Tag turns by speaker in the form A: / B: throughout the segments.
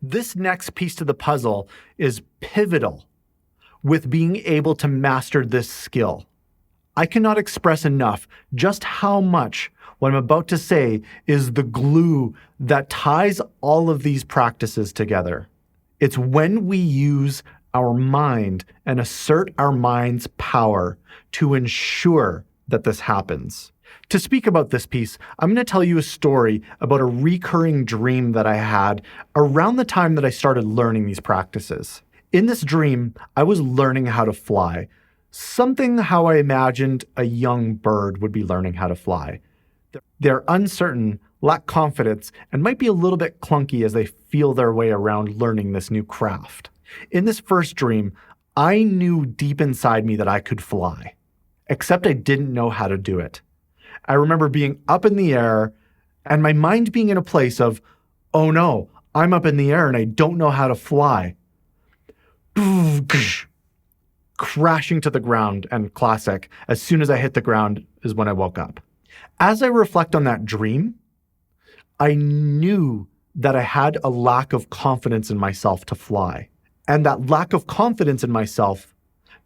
A: This next piece to the puzzle is pivotal with being able to master this skill. I cannot express enough just how much what I'm about to say is the glue that ties all of these practices together. It's when we use our mind and assert our mind's power to ensure that this happens. To speak about this piece, I'm going to tell you a story about a recurring dream that I had around the time that I started learning these practices. In this dream, I was learning how to fly, something how I imagined a young bird would be learning how to fly. They're uncertain, lack confidence, and might be a little bit clunky as they feel their way around learning this new craft. In this first dream, I knew deep inside me that I could fly, except I didn't know how to do it. I remember being up in the air and my mind being in a place of, oh no, I'm up in the air and I don't know how to fly. Crashing to the ground, and classic, as soon as I hit the ground is when I woke up. As I reflect on that dream, I knew that I had a lack of confidence in myself to fly. And that lack of confidence in myself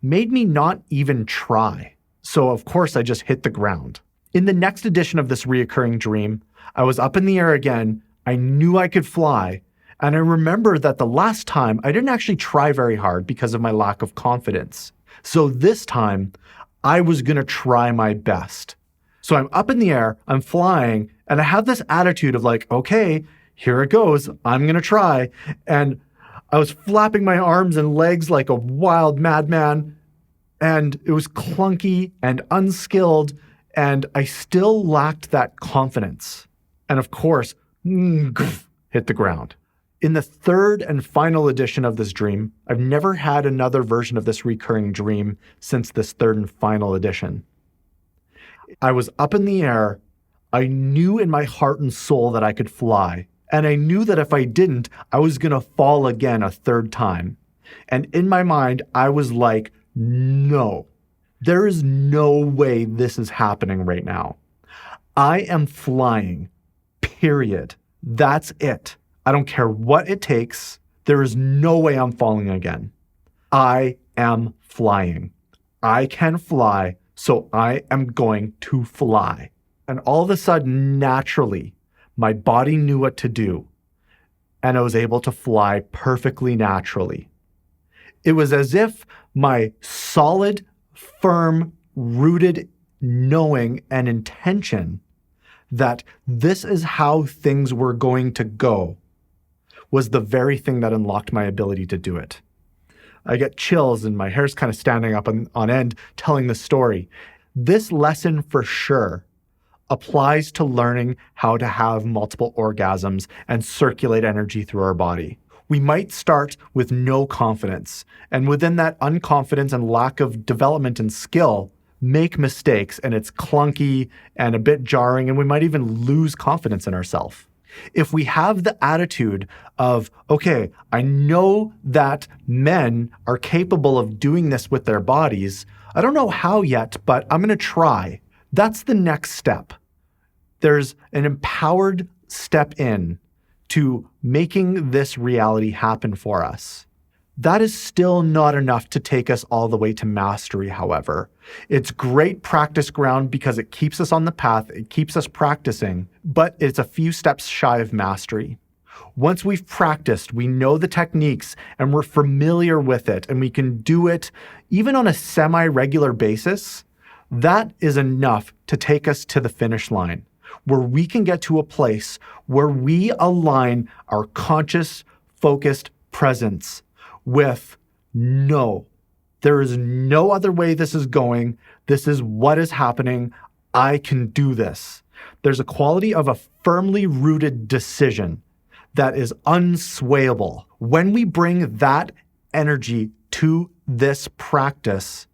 A: made me not even try. So of course I just hit the ground. In the next edition of this reoccurring dream, I was up in the air again, I knew I could fly, and I remember that the last time I didn't actually try very hard because of my lack of confidence. So this time, I was gonna try my best. So I'm up in the air, I'm flying, and I have this attitude of like, okay, here it goes, I'm gonna try. And I was flapping my arms and legs like a wild madman, and it was clunky and unskilled, and I still lacked that confidence. And of course, hit the ground. In the third and final edition of this dream, I've never had another version of this recurring dream since this third and final edition. I was up in the air. I knew in my heart and soul that I could fly. And I knew that if I didn't, I was going to fall again a third time. And in my mind, I was like, no, there is no way this is happening right now. I am flying, period. That's it. I don't care what it takes. There is no way I'm falling again. I am flying. I can fly, so I am going to fly. And all of a sudden, naturally, my body knew what to do, and I was able to fly perfectly naturally. It was as if my solid, firm, rooted knowing and intention that this is how things were going to go was the very thing that unlocked my ability to do it. I get chills and my hair's kind of standing up on end telling the story. This lesson for sure applies to learning how to have multiple orgasms and circulate energy through our body. We might start with no confidence, and within that unconfidence and lack of development and skill, make mistakes, and it's clunky and a bit jarring, and we might even lose confidence in ourselves. If we have the attitude of, okay, I know that men are capable of doing this with their bodies. I don't know how yet, but I'm going to try. That's the next step. There's an empowered step in to making this reality happen for us. That is still not enough to take us all the way to mastery, however. It's great practice ground because it keeps us on the path, it keeps us practicing, but it's a few steps shy of mastery. Once we've practiced, we know the techniques and we're familiar with it and we can do it even on a semi-regular basis, that is enough to take us to the finish line, where we can get to a place where we align our conscious, focused presence with no, there is no other way this is going. This is what is happening. I can do this. There's a quality of a firmly rooted decision that is unswayable. When we bring that energy to this practice,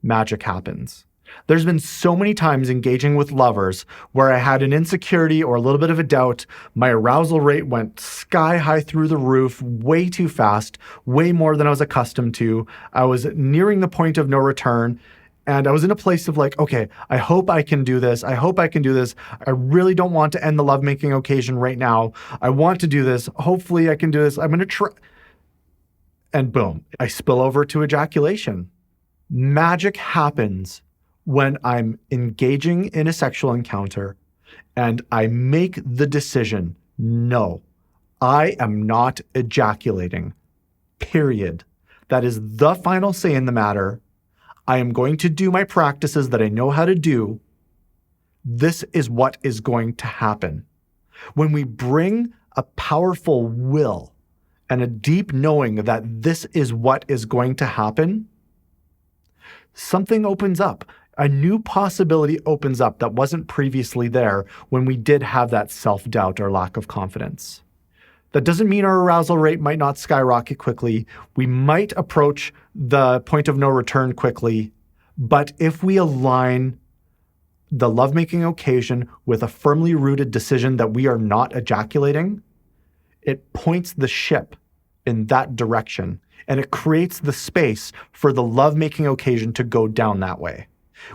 A: magic happens. There's been so many times engaging with lovers where I had an insecurity or a little bit of a doubt. My arousal rate went sky high through the roof, way too fast, way more than I was accustomed to. I was nearing the point of no return. And I was in a place of like, okay, I hope I can do this. I hope I can do this. I really don't want to end the lovemaking occasion right now. I want to do this. Hopefully I can do this. I'm going to try. And boom, I spill over to ejaculation. Magic happens when I'm engaging in a sexual encounter and I make the decision, no, I am not ejaculating, period. That is the final say in the matter. I am going to do my practices that I know how to do. This is what is going to happen. When we bring a powerful will and a deep knowing that this is what is going to happen, something opens up. A new possibility opens up that wasn't previously there when we did have that self-doubt or lack of confidence. That doesn't mean our arousal rate might not skyrocket quickly. We might approach the point of no return quickly. But if we align the lovemaking occasion with a firmly rooted decision that we are not ejaculating, it points the ship in that direction. And it creates the space for the lovemaking occasion to go down that way.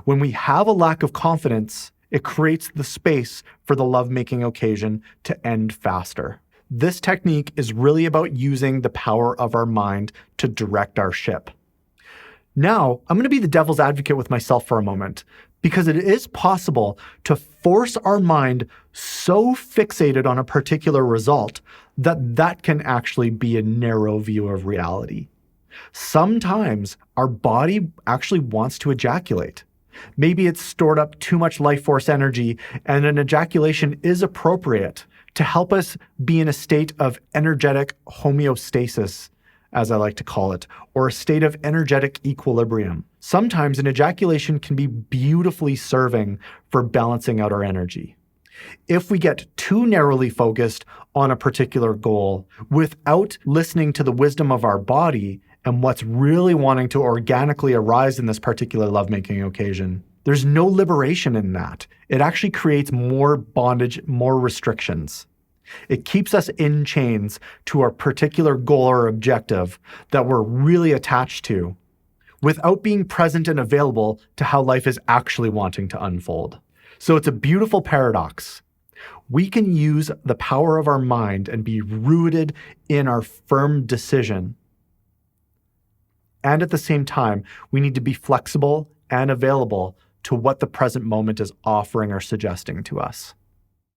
A: When we have a lack of confidence, it creates the space for the lovemaking occasion to end faster. This technique is really about using the power of our mind to direct our ship. Now, I'm going to be the devil's advocate with myself for a moment, because it is possible to force our mind so fixated on a particular result that that can actually be a narrow view of reality. Sometimes our body actually wants to ejaculate. Maybe it's stored up too much life force energy, and an ejaculation is appropriate to help us be in a state of energetic homeostasis, as I like to call it, or a state of energetic equilibrium. Sometimes an ejaculation can be beautifully serving for balancing out our energy. If we get too narrowly focused on a particular goal without listening to the wisdom of our body and what's really wanting to organically arise in this particular lovemaking occasion, there's no liberation in that. It actually creates more bondage, more restrictions. It keeps us in chains to our particular goal or objective that we're really attached to without being present and available to how life is actually wanting to unfold. So it's a beautiful paradox. We can use the power of our mind and be rooted in our firm decision. And at the same time, we need to be flexible and available to what the present moment is offering or suggesting to us.